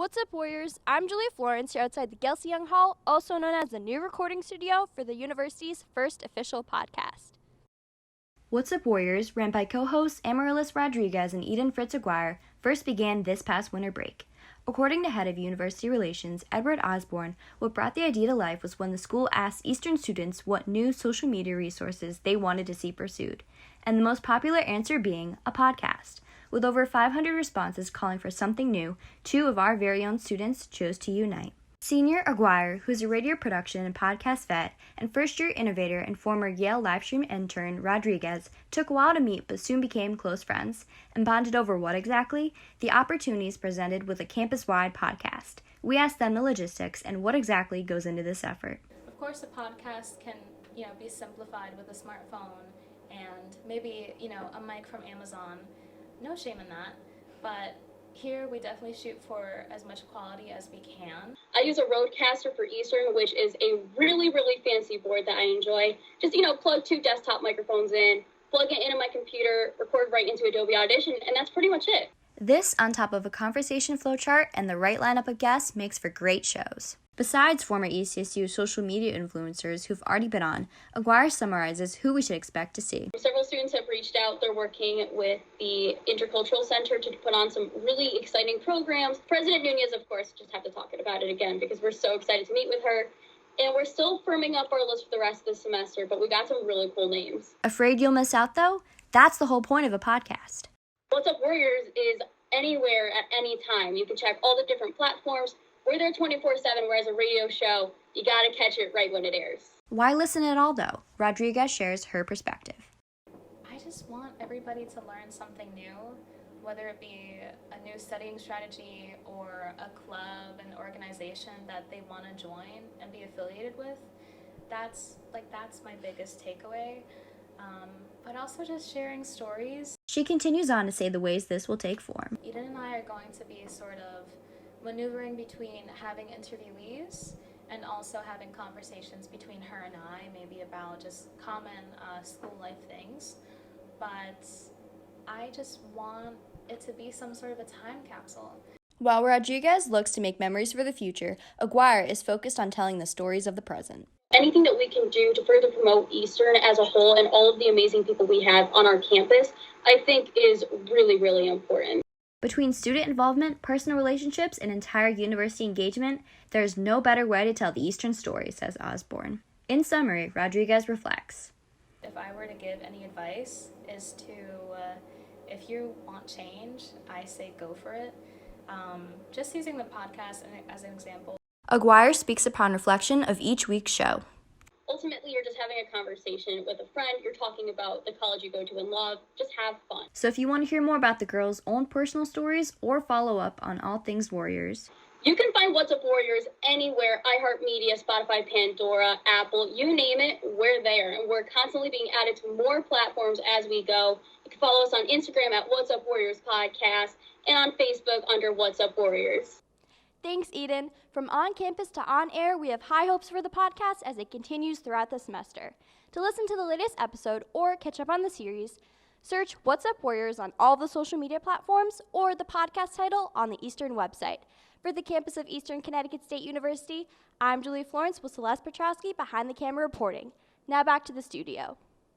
What's up, Warriors? I'm Julia Florence here outside the Gelsey Young Hall, also known as the new recording studio for the university's first official podcast. What's Up, Warriors, ran by co-hosts Amaryllis Rodriguez and Eden Fritz Aguirre, first began this past winter break. According to head of university relations Edward Osborne, what brought the idea to life was when the school asked Eastern students what new social media resources they wanted to see pursued, and the most popular answer being a podcast. With over 500 responses calling for something new, two of our very own students chose to unite. Senior Aguirre, who is a radio production and podcast vet, and first-year innovator and former Yale livestream intern Rodriguez, took a while to meet but soon became close friends, and bonded over what exactly? The opportunities presented with a campus-wide podcast. We asked them the logistics and what exactly goes into this effort. Of course, a podcast can, be simplified with a smartphone and maybe, a mic from Amazon. No shame in that, but here we definitely shoot for as much quality as we can. I use a Rodecaster for Eastern, which is a really, really fancy board that I enjoy. Just, plug two desktop microphones in, plug it into my computer, record right into Adobe Audition, and that's pretty much it. This, on top of a conversation flowchart and the right lineup of guests, makes for great shows. Besides former ECSU social media influencers who've already been on, Aguirre summarizes who we should expect to see. Several students have reached out. They're working with the Intercultural Center to put on some really exciting programs. President Nunez, of course, just have to talk about it again because we're so excited to meet with her. And we're still firming up our list for the rest of the semester, but we got some really cool names. Afraid you'll miss out, though? That's the whole point of a podcast. What's Up, Warriors is anywhere at any time. You can check all the different platforms. We're there 24/7, whereas a radio show, you gotta catch it right when it airs. Why listen at all, though? Rodriguez shares her perspective. I just want everybody to learn something new, whether it be a new studying strategy or a club, an organization that they want to join and be affiliated with. That's my biggest takeaway. But also just sharing stories. She continues on to say the ways this will take form. Eden and I are going to be sort of maneuvering between having interviewees and also having conversations between her and I, maybe about just common school life things. But I just want it to be some sort of a time capsule. While Rodriguez looks to make memories for the future, Aguirre is focused on telling the stories of the present. Anything that we can do to further promote Eastern as a whole and all of the amazing people we have on our campus, I think is really, really important. Between student involvement, personal relationships, and entire university engagement, there is no better way to tell the Eastern story, says Osborne. In summary, Rodriguez reflects. If I were to give any advice, is to, if you want change, I say go for it. Just using the podcast as an example. Aguirre speaks upon reflection of each week's show. Ultimately, you're just having a conversation with a friend. You're talking about the college you go to and love. Just have fun. So if you want to hear more about the girls' own personal stories or follow up on all things Warriors, you can find What's Up, Warriors anywhere. iHeartMedia, Spotify, Pandora, Apple, you name it, we're there. And we're constantly being added to more platforms as we go. You can follow us on Instagram at What's Up Warriors Podcast and on Facebook under What's Up Warriors. Thanks, Eden. From on campus to on air, we have high hopes for the podcast as it continues throughout the semester. To listen to the latest episode or catch up on the series, search What's Up Warriors on all the social media platforms or the podcast title on the Eastern website. For the campus of Eastern Connecticut State University, I'm Julia Florence with Celeste Petrowski behind the camera reporting. Now back to the studio.